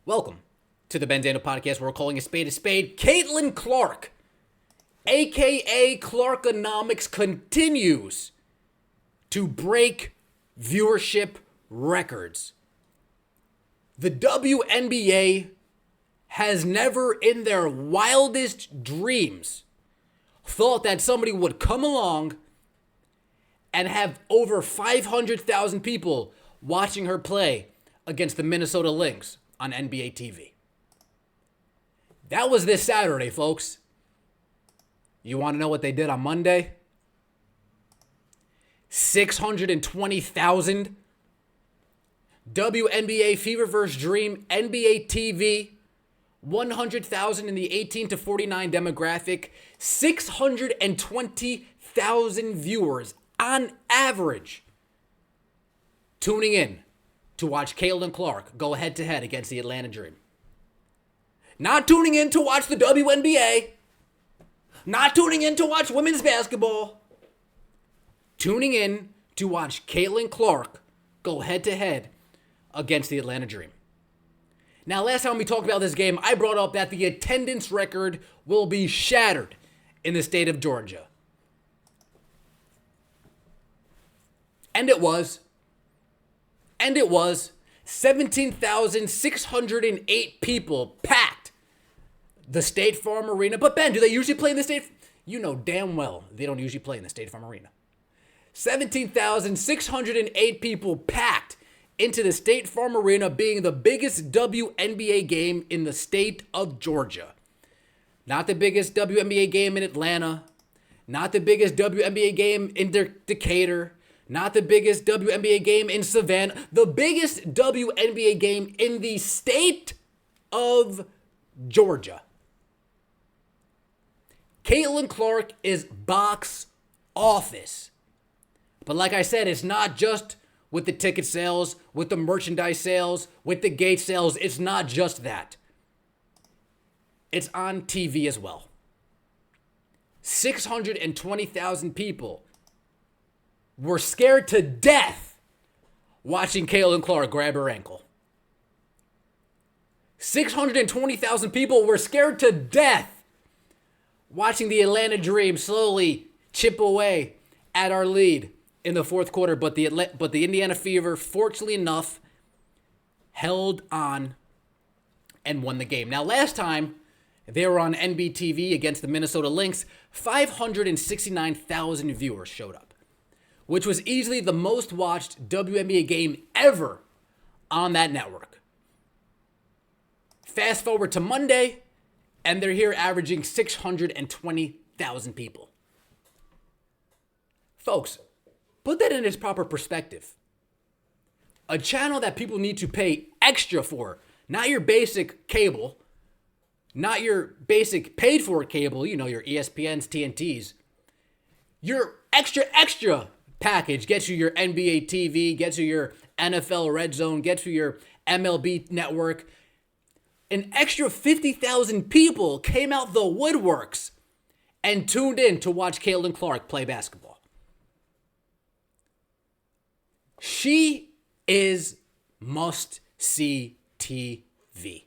Welcome to the Benzano Podcast, where we're calling a spade. Caitlin Clark, a.k.a. Clarkonomics, continues to break viewership records. The WNBA has never in their wildest dreams thought that somebody would come along and have over 500,000 people watching her play against the Minnesota Lynx on NBA TV. That was this Saturday, folks. You want to know what they did on Monday? 620,000. WNBA Feververse Dream, NBA TV, 100,000 in the 18 to 49 demographic, 620,000 viewers on average tuning in to watch Caitlin Clark go head-to-head against the Atlanta Dream. Not tuning in to watch the WNBA. Not tuning in to watch women's basketball. Tuning in to watch Caitlin Clark go head-to-head against the Atlanta Dream. Now, last time we talked about this game, I brought up that the attendance record will be shattered in the state of Georgia. And it was. 17,608 people packed the State Farm Arena. But Ben, do they usually play in the State? You know damn well they don't usually play in the State Farm Arena. 17,608 people packed into the State Farm Arena, being the biggest WNBA game in the state of Georgia. Not the biggest WNBA game in Atlanta. Not the biggest WNBA game in Decatur. Not the biggest WNBA game in Savannah. The biggest WNBA game in the state of Georgia. Caitlin Clark is box office. But like I said, it's not just with the ticket sales, with the merchandise sales, with the gate sales. It's not just that. It's on TV as well. 620,000 people were scared to death watching Caitlin Clark grab her ankle. 620,000 people were scared to death watching the Atlanta Dream slowly chip away at our lead in the fourth quarter, but the Indiana Fever, fortunately enough, held on and won the game. Now, last time they were on NBTV against the Minnesota Lynx, 569,000 viewers showed up, which was easily the most watched WNBA game ever on that network. Fast forward to Monday, and they're here averaging 620,000 people. Folks, put that in its proper perspective. A channel that people need to pay extra for, not your basic cable, not your basic paid for cable, you know, your ESPNs, TNTs. Your extra package gets you your NBA TV, gets you your NFL Red Zone, gets you your MLB network. An extra 50,000 people came out the woodworks and tuned in to watch Caitlin Clark play basketball. She is must-see TV.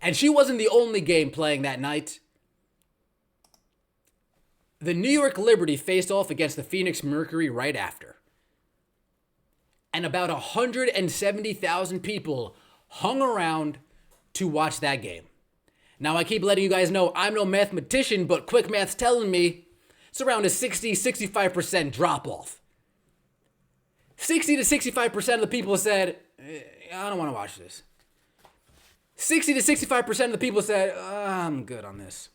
And she wasn't the only game playing that night. The New York Liberty faced off against the Phoenix Mercury right after. And about 170,000 people hung around to watch that game. Now, I keep letting you guys know I'm no mathematician, but quick math's telling me it's around a 60-65% drop-off. 60 to 65% of the people said, I don't want to watch this. 60 to 65% of the people said, I'm good on this.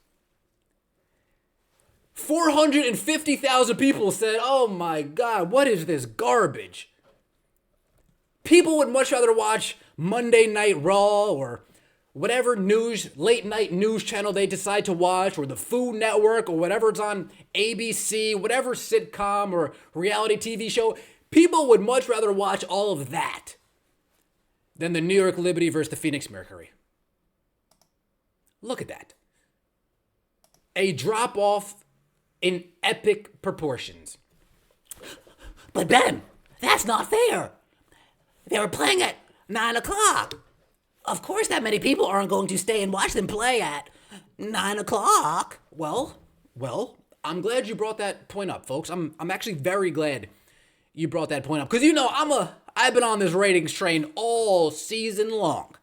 450,000 people said, oh my God, what is this garbage? People would much rather watch Monday Night Raw or whatever news, late night news channel they decide to watch, or the Food Network, or whatever's on ABC, whatever sitcom or reality TV show. People would much rather watch all of that than the New York Liberty versus the Phoenix Mercury. Look at that. A drop-off in epic proportions. But Ben, that's not fair. They were playing at 9 o'clock. of course that many people aren't going to stay and watch them play at 9 o'clock. Well, I'm glad you brought that point up, folks. I'm actually very glad you brought that point up. Because, I've been on this ratings train all season long.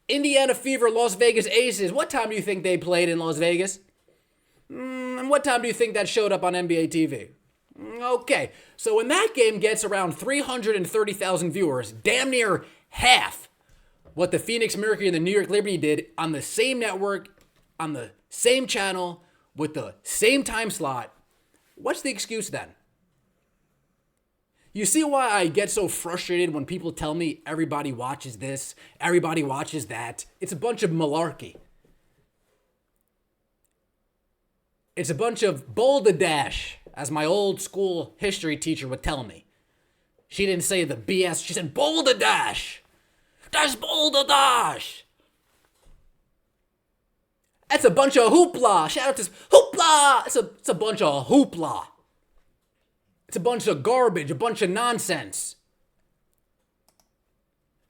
Indiana Fever, Las Vegas Aces. What time do you think they played in Las Vegas? And what time do you think that showed up on NBA TV? Okay, so when that game gets around 330,000 viewers, damn near half what the Phoenix Mercury and the New York Liberty did on the same network, on the same channel, with the same time slot, what's the excuse then? You see why I get so frustrated when people tell me everybody watches this, everybody watches that? It's a bunch of malarkey. It's a bunch of balderdash, as my old school history teacher would tell me. She didn't say the BS, she said balderdash. That's balderdash. That's a bunch of hoopla. Shout out to hoopla. It's a bunch of hoopla. It's a bunch of garbage, a bunch of nonsense.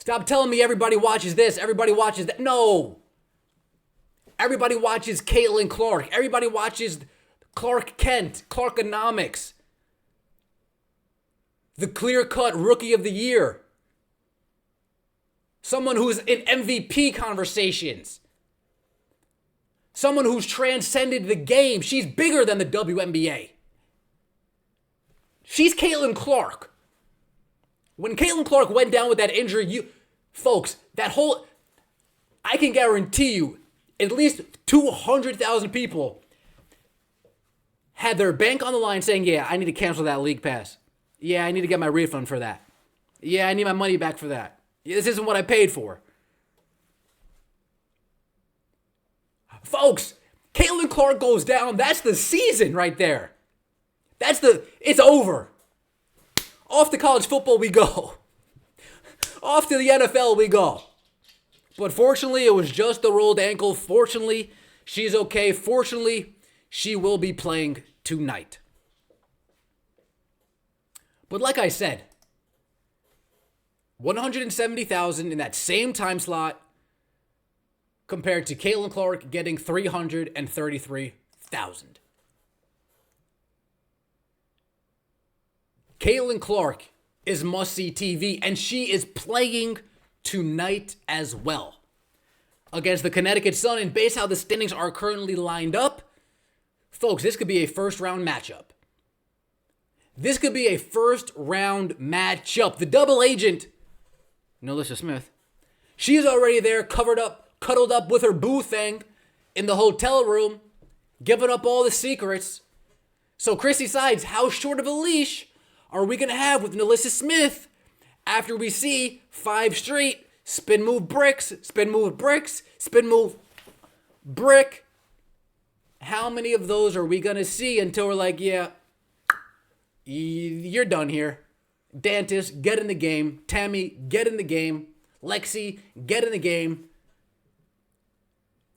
Stop telling me everybody watches this, everybody watches that. No. Everybody watches Caitlin Clark. Everybody watches Clark Kent, Clarkonomics. The clear-cut rookie of the year. Someone who's in MVP conversations. Someone who's transcended the game. She's bigger than the WNBA. She's Caitlin Clark. When Caitlin Clark went down with that injury, folks, I can guarantee you, at least 200,000 people had their bank on the line saying, yeah, I need to cancel that league pass. Yeah, I need to get my refund for that. Yeah, I need my money back for that. This isn't what I paid for. Folks, Caitlin Clark goes down. That's the season right there. It's over. Off to college football we go. Off to the NFL we go. But fortunately, it was just a rolled ankle. Fortunately, she's okay. Fortunately, she will be playing tonight. But like I said, 170,000 in that same time slot compared to Caitlin Clark getting 333,000. Caitlin Clark is must-see TV, and she is playing tonight as well against the Connecticut Sun. And based how the standings are currently lined up, folks, this could be a first-round matchup. This could be a first-round matchup. The double agent, Nalissa Smith, she's already there, covered up, cuddled up with her boo thing in the hotel room, giving up all the secrets. So Chrissy Sides, how short of a leash are we going to have with Nalissa Smith after we see 5 straight spin move bricks, spin move bricks, spin move brick? How many of those are we going to see until we're like, yeah, you're done here. Dantis, get in the game. Tammy, get in the game. Lexi, get in the game.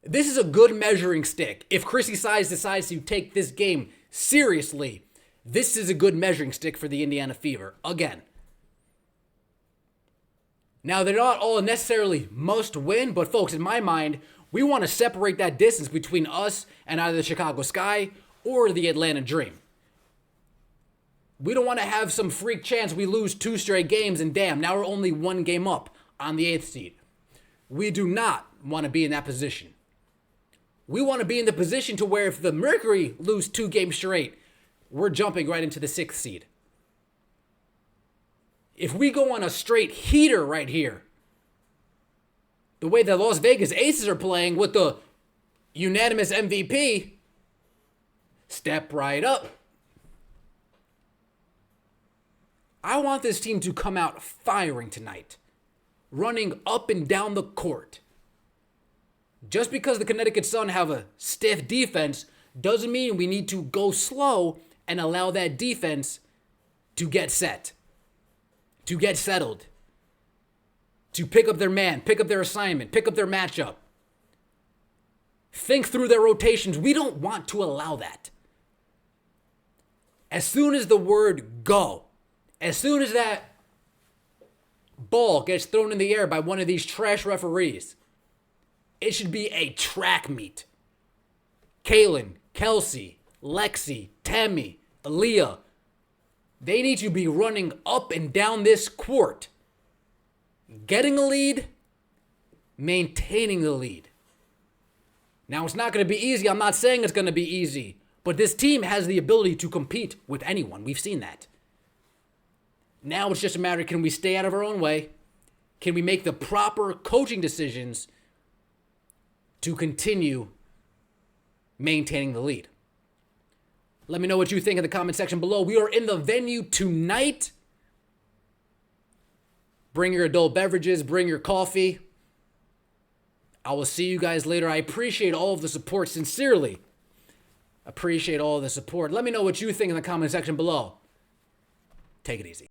This is a good measuring stick. If Chrissy Sides decides to take this game seriously, this is a good measuring stick for the Indiana Fever. Again. Now, they're not all necessarily must win, but folks, in my mind, we want to separate that distance between us and either the Chicago Sky or the Atlanta Dream. We don't want to have some freak chance we lose 2 straight games and damn, now we're only 1 game up on the 8th seed. We do not want to be in that position. We want to be in the position to where if the Mercury lose 2 games straight, we're jumping right into the 6th seed. If we go on a straight heater right here, the way the Las Vegas Aces are playing with the unanimous MVP, step right up. I want this team to come out firing tonight, running up and down the court. Just because the Connecticut Sun have a stiff defense doesn't mean we need to go slow and allow that defense to get set, to get settled, to pick up their man, pick up their assignment, pick up their matchup, think through their rotations. We don't want to allow that. As soon as the word go, as soon as that ball gets thrown in the air by one of these trash referees, it should be a track meet. Kaylin, Kelsey, Lexi, Tammy, Aaliyah, they need to be running up and down this court, getting a lead, maintaining the lead. Now, it's not going to be easy. I'm not saying it's going to be easy, but this team has the ability to compete with anyone. We've seen that. Now it's just a matter of, can we stay out of our own way? Can we make the proper coaching decisions to continue maintaining the lead? Let me know what you think in the comment section below. We are in the venue tonight. Bring your adult beverages, bring your coffee. I will see you guys later. I appreciate all of the support, sincerely. Appreciate all of the support. Let me know what you think in the comment section below. Take it easy.